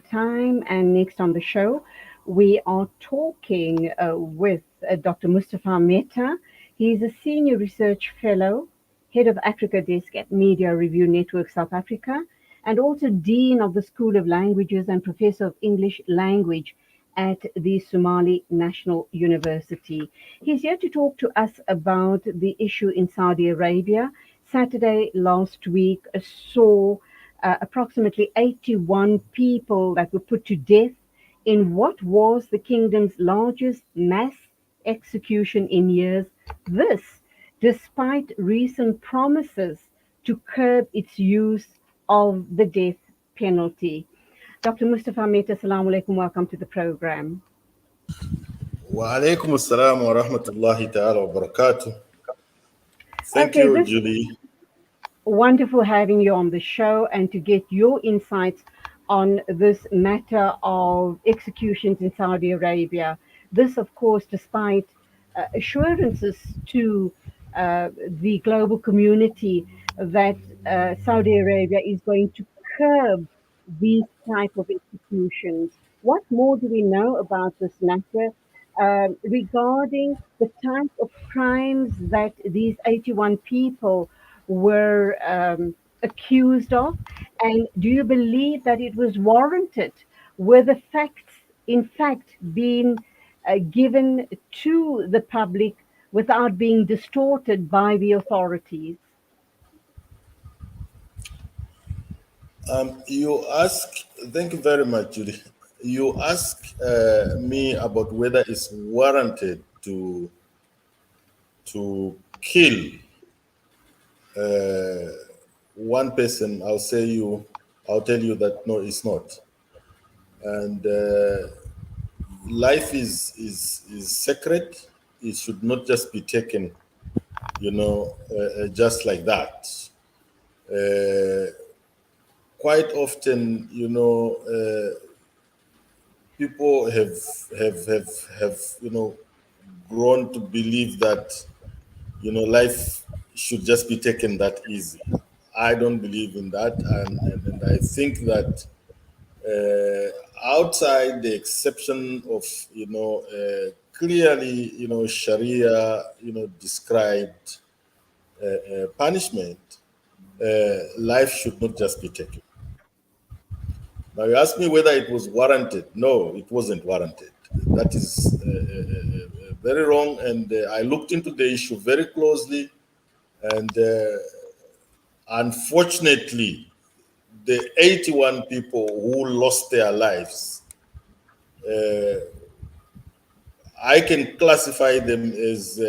time. And next on the show, we are talking with Dr. Mustafa Mheta. He's a senior research fellow, head of Africa Desk at Media Review Network South Africa, and also dean of the School of Languages and professor of English language at the Somali National University. He's here to talk to us about the issue in Saudi Arabia. Saturday last week saw approximately 81 people that were put to death in what was the kingdom's largest mass execution in years. This, despite recent promises to curb its use of the death penalty. Dr. Mustafa Mehta, Assalamu alaikum, welcome to the program. Wa alaikum assalam wa rahmatullahi ta'ala wa barakatuh. Thank Okay, you, this Julie. wonderful having you on the show and to get your insights on this matter of executions in Saudi Arabia. This, of course, despite assurances to the global community that Saudi Arabia is going to curb these type of executions. What more do we know about this matter regarding the type of crimes that these 81 people were accused of? And do you believe that it was warranted? Were the facts, in fact, being given to the public without being distorted by the authorities? Thank you very much, Julie. You ask me about whether it's warranted to kill one person. I'll tell you that no, it's not. And life is sacred. It should not just be taken, just like that. Uh, Quite often, people have grown to believe that life should just be taken that easy. I don't believe in that, and I think that outside the exception of clearly Sharia described punishment, life should not just be taken. Now, you ask me whether it was warranted. No, it wasn't warranted. That is very wrong. And I looked into the issue very closely. And unfortunately, the 81 people who lost their lives, I can classify them as,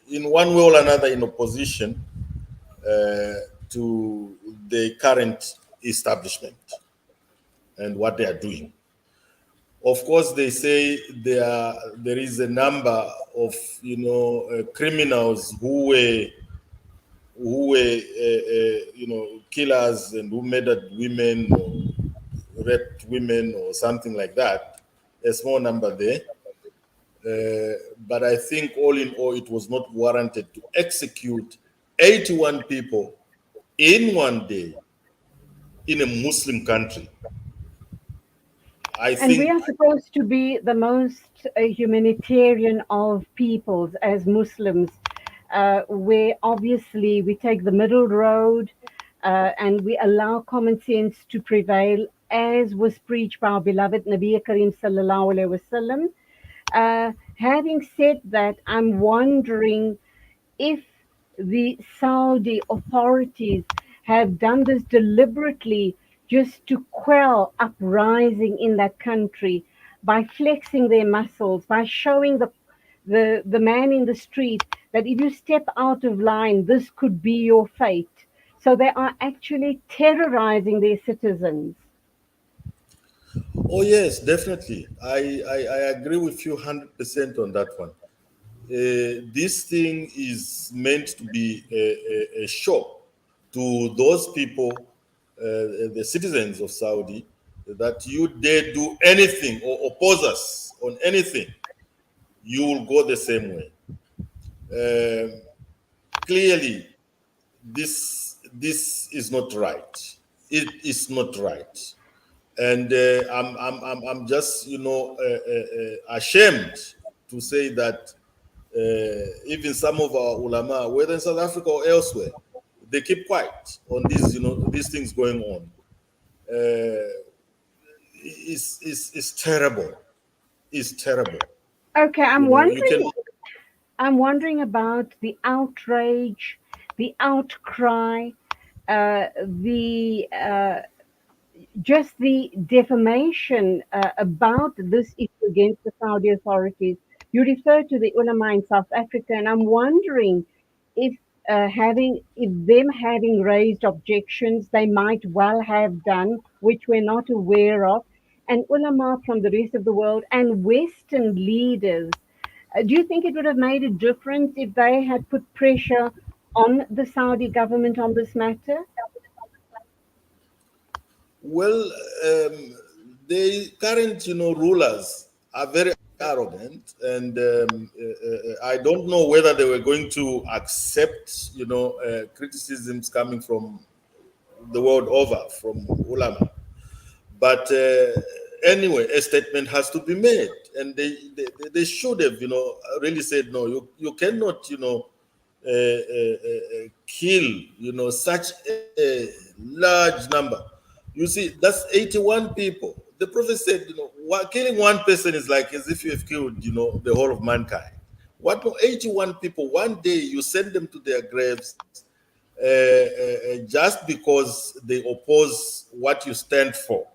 in one way or another, in opposition to the current establishment and what they are doing. Of course, they say there is a number of criminals who were killers and who murdered women or raped women or something like that. A small number there, but I think all in all, it was not warranted to execute 81 people in one day in a Muslim country. I And we think are supposed to be the most humanitarian of peoples as Muslims, where obviously we take the middle road and we allow common sense to prevail, as was preached by our beloved Nabi Karim Sallallahu Alaihi Wasallam. Having said that, I'm wondering if the Saudi authorities have done this deliberately just to quell uprising in that country by flexing their muscles, by showing the man in the street that if you step out of line, this could be your fate. So they are actually terrorizing their citizens. Oh yes, definitely. I agree with you 100% on that one. This thing is meant to be a shock to those people, the citizens of Saudi, that you dare do anything or oppose us on anything, you will go the same way. Um Clearly, this is not right. It is not right. And I'm just, ashamed to say that even some of our ulama, whether in South Africa or elsewhere, they keep quiet on these, these things going on. Is terrible. Is terrible. Okay, You can. I'm wondering about the outrage, the outcry, the just the defamation about this issue against the Saudi authorities. You refer to the ulama in South Africa, and I'm wondering if if them having raised objections, they might well have done, which we're not aware of, and ulama from the rest of the world and Western leaders. Do you think it would have made a difference if they had put pressure on the Saudi government on this matter? Well, the current, rulers are very arrogant, and I don't know whether they were going to accept, criticisms coming from the world over, from ulama. But anyway, a statement has to be made, and they should have, really said no. You cannot, kill, such a large number. You see, that's 81 people. The Prophet said, killing one person is like as if you have killed, the whole of mankind. What 81 people? One day you send them to their graves just because they oppose what you stand for,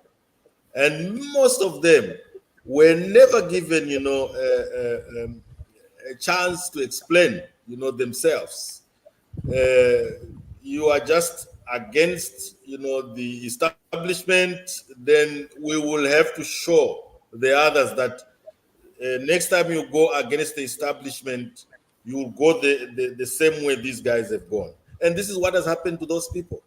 and most of them were never given, a chance to explain, themselves. You are just against, the establishment. Then we will have to show the others that next time you go against the establishment, you will go the same way these guys have gone. And this is what has happened to those people.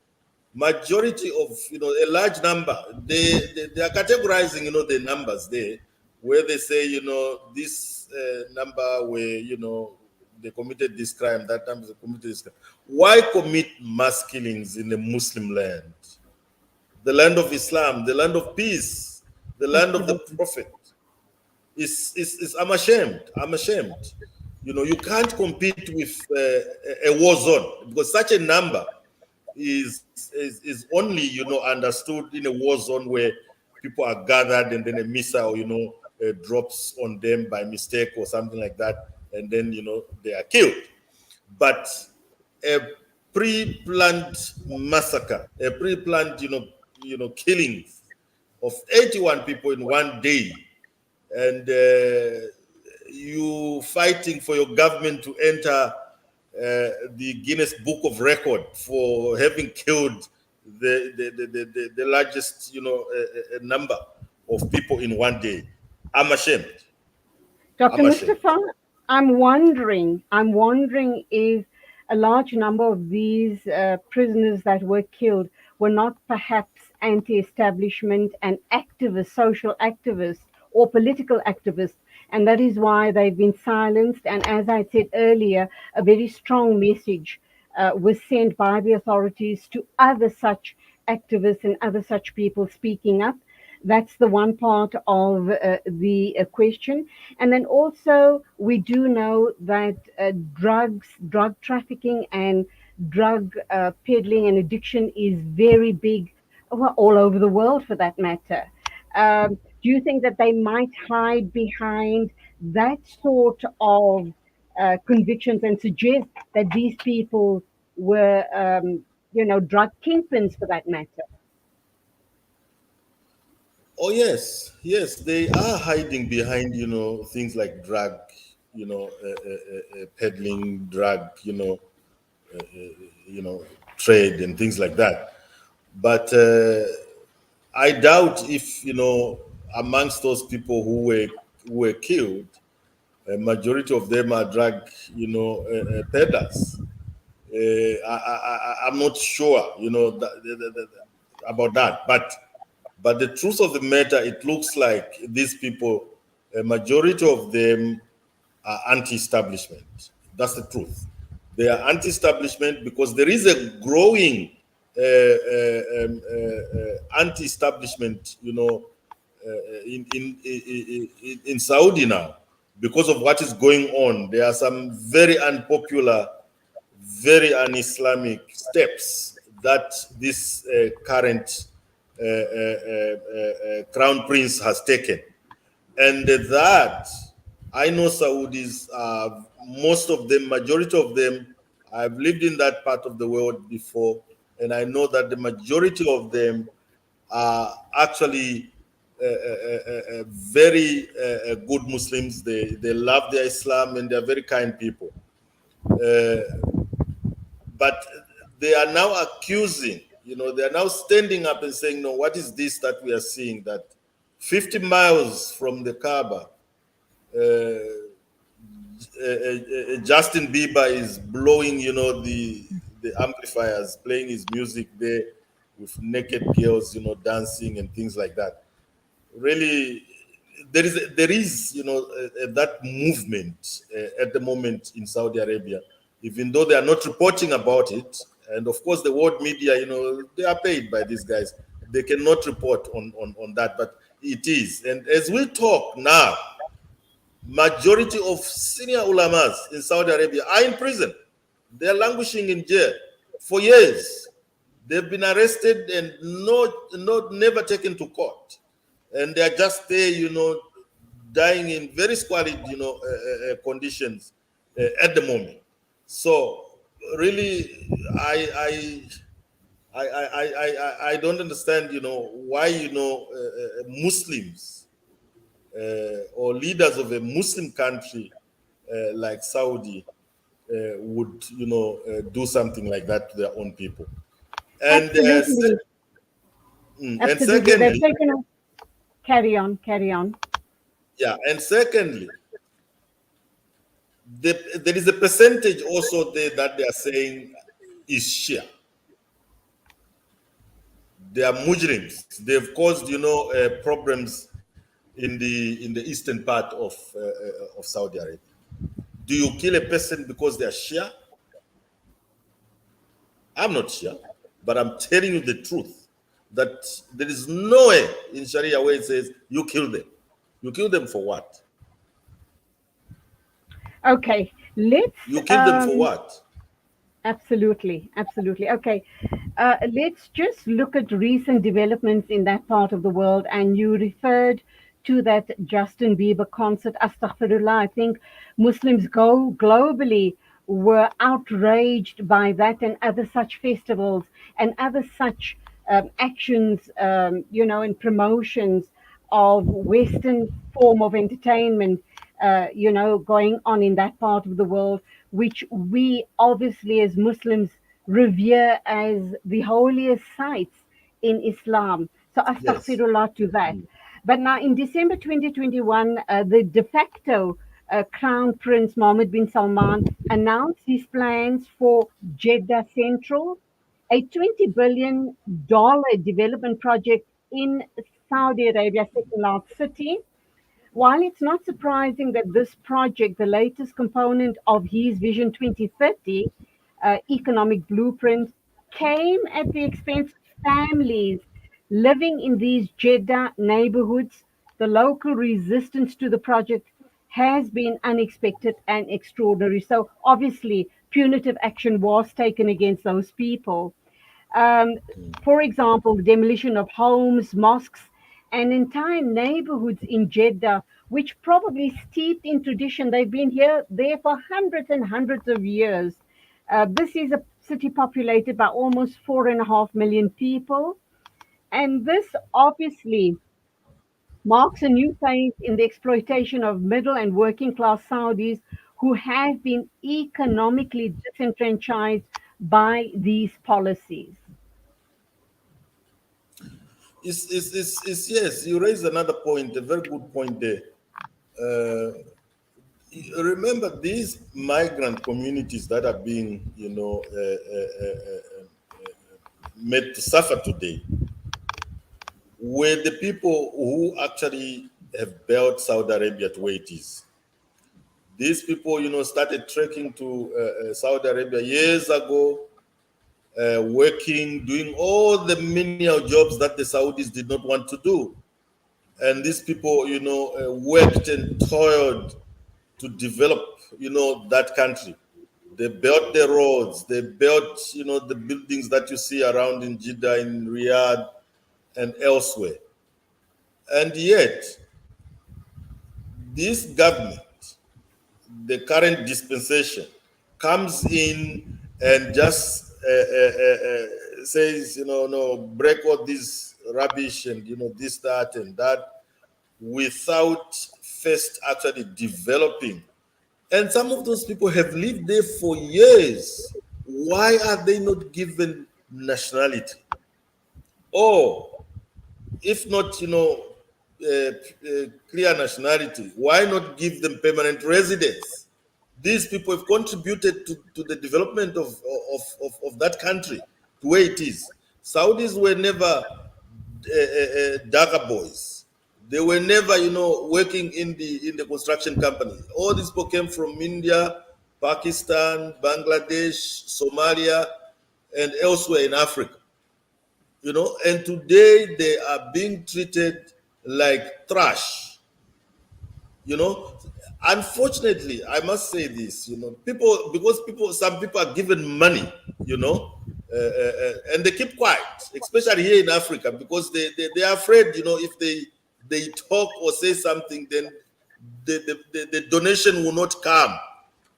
Majority of, a large number, they are categorizing, the numbers there, where they say, this number where, they committed this crime, that number they committed this crime. Why commit mass killings in a Muslim land, the land of Islam, the land of peace, the land of the Absolutely. Prophet? Is I'm ashamed. I'm ashamed. You can't compete with a war zone, because such a number is only, understood in a war zone where people are gathered, and then a missile, drops on them by mistake or something like that, and then, they are killed. But a pre-planned massacre, a pre-planned, killing of 81 people in one day, and you fighting for your government to enter the Guinness Book of Record for having killed the largest, number of people in one day. I'm ashamed. Dr. I'm ashamed. Mustafa, I'm wondering if a large number of these prisoners that were killed were not perhaps anti-establishment and activists, social activists, or political activists, and that is why they've been silenced. And as I said earlier, a very strong message was sent by the authorities to other such activists and other such people speaking up. That's the one part of the question. And then also, we do know that drug trafficking, and drug peddling and addiction is very big, well, all over the world for that matter. Do you think that they might hide behind that sort of convictions and suggest that these people were, drug kingpins for that matter? Oh yes, yes, they are hiding behind, things like drug, peddling, drug, you know trade and things like that. But I doubt if, amongst those people who were killed, a majority of them are drug, peddlers. I'm not sure, about that. But the truth of the matter, it looks like these people, a majority of them are anti-establishment. That's the truth. They are anti-establishment because there is a growing anti-establishment, in Saudi now, because of what is going on. There are some very unpopular, very un-Islamic steps that this current crown prince has taken, and that I know Saudis, most of them, majority of them, I've lived in that part of the world before, and I know that the majority of them are actually very good Muslims. They love their Islam and they're very kind people. Uh, but they are now accusing, they are now standing up and saying, no, what is this that we are seeing? That 50 miles from the Kaaba, Justin Bieber is blowing, the amplifiers, playing his music there with naked girls, dancing and things like that. Really, there is that movement at the moment in Saudi Arabia, even though they are not reporting about it. And of course, the world media, they are paid by these guys. They cannot report on that, but it is. And as we talk now, majority of senior ulamas in Saudi Arabia are in prison. They're languishing in jail for years. They've been arrested and not never taken to court, and they are just there, dying in very squalid, conditions at the moment. So really, I don't understand, why, Muslims or leaders of a Muslim country like Saudi would, do something like that to their own people. And Absolutely, and absolutely. They've secondly, taken a carry on, carry on. yeah, and secondly, there is a percentage also there that they are saying is Shia. They are Mujrims. They've caused, problems in the eastern part of Saudi Arabia. Do you kill a person because they are Shia? I'm not Shia, but I'm telling you the truth that there is no way in Sharia where it says you kill them. You kill them for what? Okay, let's You kill them for what? absolutely, absolutely. Okay, let's just look at recent developments in that part of the world. And you referred to that Justin Bieber concert. Astaghfirullah. I think Muslims go globally were outraged by that and other such festivals and other such actions, and promotions of Western form of entertainment, going on in that part of the world, which we obviously as Muslims revere as the holiest sites in Islam. So Yes. astaghfirullah to that. But now in December 2021, the de facto Crown Prince Mohammed bin Salman announced his plans for Jeddah Central, a $20 billion development project in Saudi Arabia's second largest city. While it's not surprising that this project, the latest component of his Vision 2030 economic blueprint, came at the expense of families living in these Jeddah neighborhoods, the local resistance to the project has been unexpected and extraordinary. So, obviously, punitive action was taken against those people. Um, for example, the demolition of homes, mosques, and entire neighborhoods in Jeddah, which probably steeped in tradition. They've been there for hundreds and hundreds of years. This is a city populated by almost 4.5 million people. And this obviously marks a new phase in the exploitation of middle and working class Saudis who have been economically disenfranchised by these policies. Yes, you raised another point, a very good point there. Uh, Remember these migrant communities that are being, made to suffer today were the people who actually have built Saudi Arabia to where it is. These people, started trekking to Saudi Arabia years ago, working, doing all the menial jobs that the Saudis did not want to do. And these people, worked and toiled to develop, that country. They built the roads, they built, the buildings that you see around in Jeddah, in Riyadh, and elsewhere. And yet, this government, the current dispensation, comes in and just says, no, break all this rubbish and, this, that, and that, without first actually developing. And some of those people have lived there for years. Why are they not given nationality? Or if not, clear nationality, why not give them permanent residence? These people have contributed to the development of that country to where it is. Saudis were never Daga boys. They were never, working in the construction company. All these people came from India, Pakistan, Bangladesh, Somalia, and elsewhere in Africa. And today they are being treated like trash. you know Unfortunately, I must say this, people, because some people are given money, and they keep quiet, especially here in Africa, because they are afraid, if they talk or say something, then the donation will not come,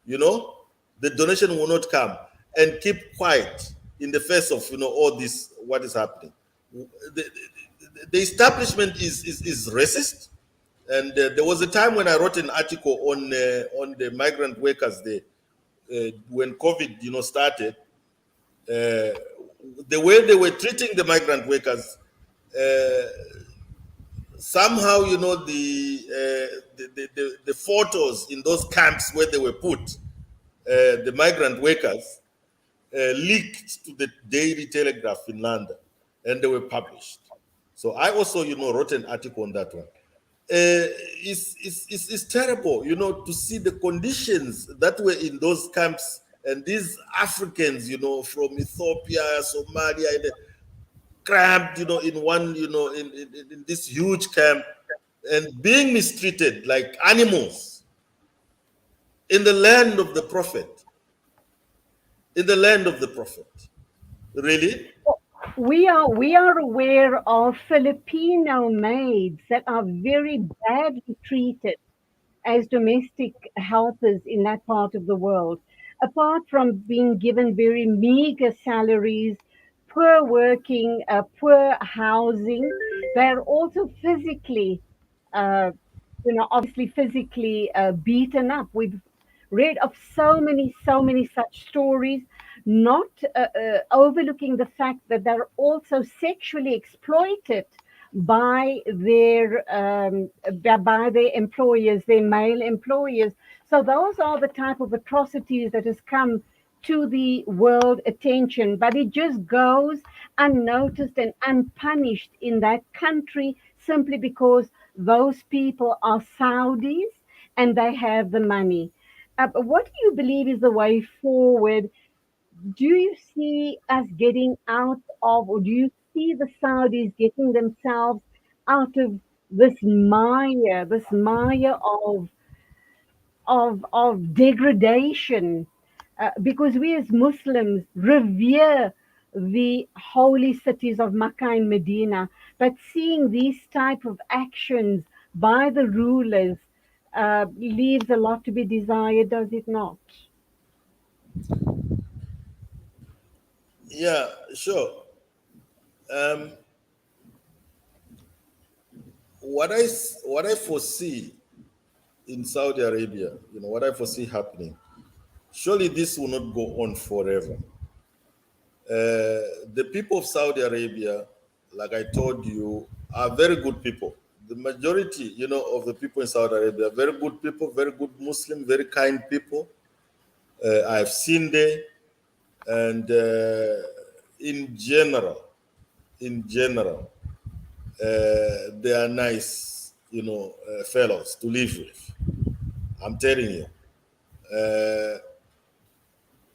you know the donation will not come, and keep quiet in the face of, all this, what is happening. The establishment is racist. And there was a time when I wrote an article on the migrant workers there, when COVID, started. The way they were treating the migrant workers, somehow, the photos in those camps where they were put, the migrant workers, leaked to the Daily Telegraph in London, and they were published. So I also, wrote an article on that one. It's terrible, to see the conditions that were in those camps, and these Africans, from Ethiopia, Somalia, and cramped, in one, in this huge camp, and being mistreated like animals in the land of the prophet. In the land of the prophet. Really? We are aware of Filipino maids that are very badly treated as domestic helpers in that part of the world. Apart from being given very meager salaries, poor working, poor housing, they're also physically, obviously physically beaten up. We've read of so many such stories, not overlooking the fact that they're also sexually exploited by their employers, their male employers. So those are the type of atrocities that has come to the world attention, but it just goes unnoticed and unpunished in that country simply because those people are Saudis and they have the money. What do you believe is the way forward? Do you see us getting out of, or do you see the Saudis getting themselves out of this mire of degradation? Because we as Muslims revere the holy cities of Makkah and Medina, but seeing these type of actions by the rulers leaves a lot to be desired, does it not? Yeah, sure. Um, what I foresee in Saudi Arabia, what I foresee happening, surely this will not go on forever. The people of Saudi Arabia, like I told you, are very good people. The majority, of the people in Saudi Arabia are very good people, very good Muslim, very kind people. I've seen there, and in general, they are nice, fellows to live with. I'm telling you.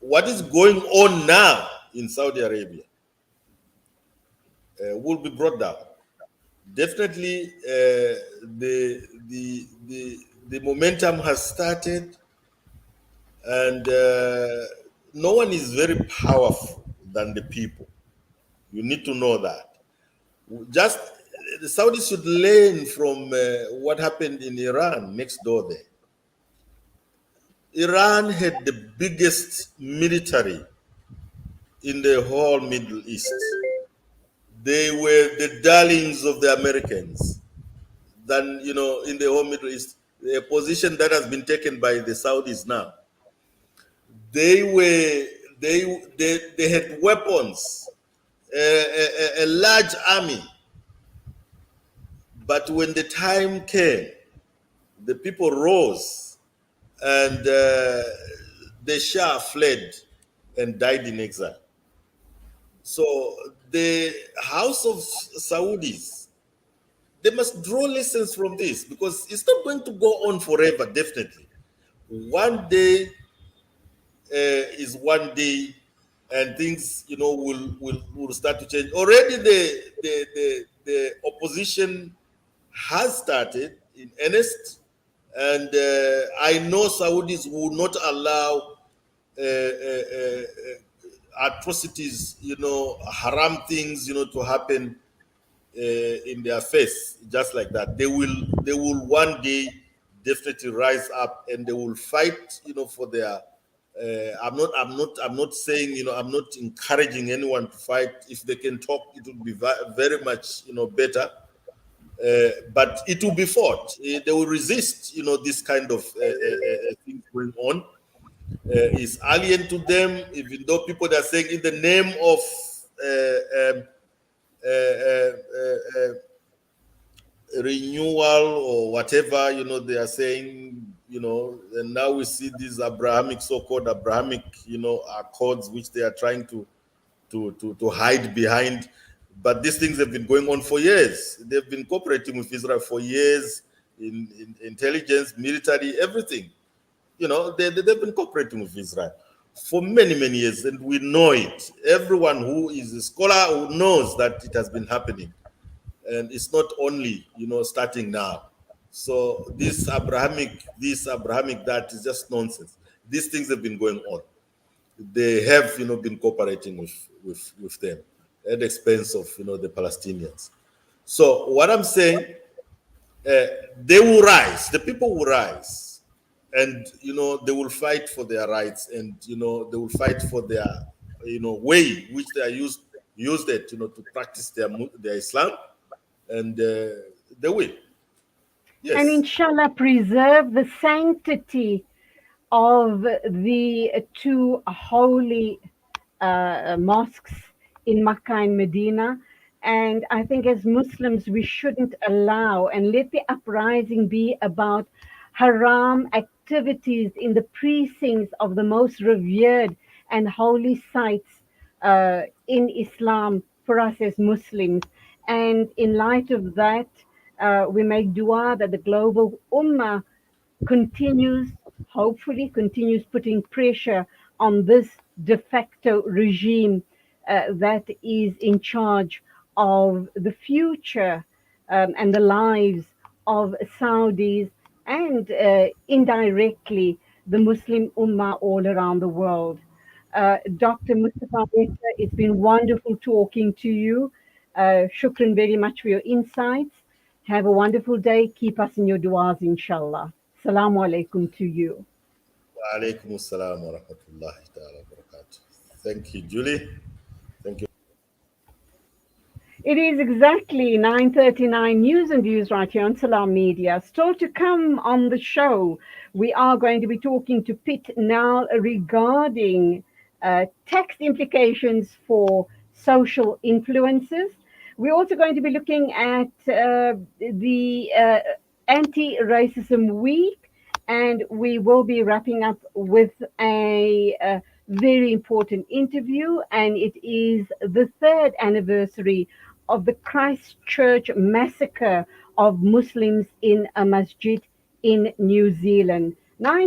What is going on now in Saudi Arabia will be brought down. Definitely, the momentum has started, and no one is very powerful than the people. You need to know that. Just the Saudis should learn from what happened in Iran next door there. Iran had the biggest military in the whole Middle East. They were the darlings of the Americans. Than in the whole Middle East, a position that has been taken by the Saudis now. They were they had weapons, a large army, but when the time came, the people rose, and the Shah fled and died in exile. So the House of Saudis, they must draw lessons from this, because it's not going to go on forever. Definitely, one day is one day, and things will start to change. Already, the opposition has started in earnest, and I know Saudis will not allow atrocities, haram things, to happen in their face, just like that. They will one day definitely rise up, and they will fight, for their. I'm not saying, I'm not encouraging anyone to fight. If they can talk, it would be very much, better. But it will be fought. They will resist, this kind of things going on. Is alien to them, even though people are saying in the name of renewal or whatever, they are saying, and now we see these so-called Abrahamic, accords, which they are trying to hide behind. But these things have been going on for years. They've been cooperating with Israel for years in intelligence, military, everything. They've been cooperating with Israel for many, many years, and we know it. Everyone who is a scholar who knows that it has been happening. And it's not only, starting now. So this Abrahamic, that is just nonsense. These things have been going on. They have, been cooperating with them at the expense of, the Palestinians. So what I'm saying, they will rise. The people will rise, and they will fight for their rights, and they will fight for their way which they are used it to practice their Islam, and they will. And Yes. inshallah, preserve the sanctity of the two holy mosques in Makkah and Medina. And I think as Muslims, we shouldn't allow, and let the uprising be about haram activities in the precincts of the most revered and holy sites in Islam for us as Muslims. And in light of that, we make dua that the global ummah continues, hopefully continues putting pressure on this de facto regime that is in charge of the future and the lives of Saudis, and indirectly the Muslim Ummah all around the world. Dr. Mustafa Mheta, it's been wonderful talking to you. Shukran very much for your insights. Have a wonderful day. Keep us in your du'as, inshallah. Assalamu alaikum to you. Wa alaikum assalam wa rahmatullahi ta'ala wa barakatuh. Thank you, Julie. Thank you. It is exactly 9:39 news and views right here on Salam Media. Still to come on the show, we are going to be talking to Pitt now regarding tax implications for social influencers. We're also going to be looking at the Anti-Racism Week, and we will be wrapping up with a very important interview, and it is the third anniversary of the Christchurch massacre of Muslims in a masjid in New Zealand. 9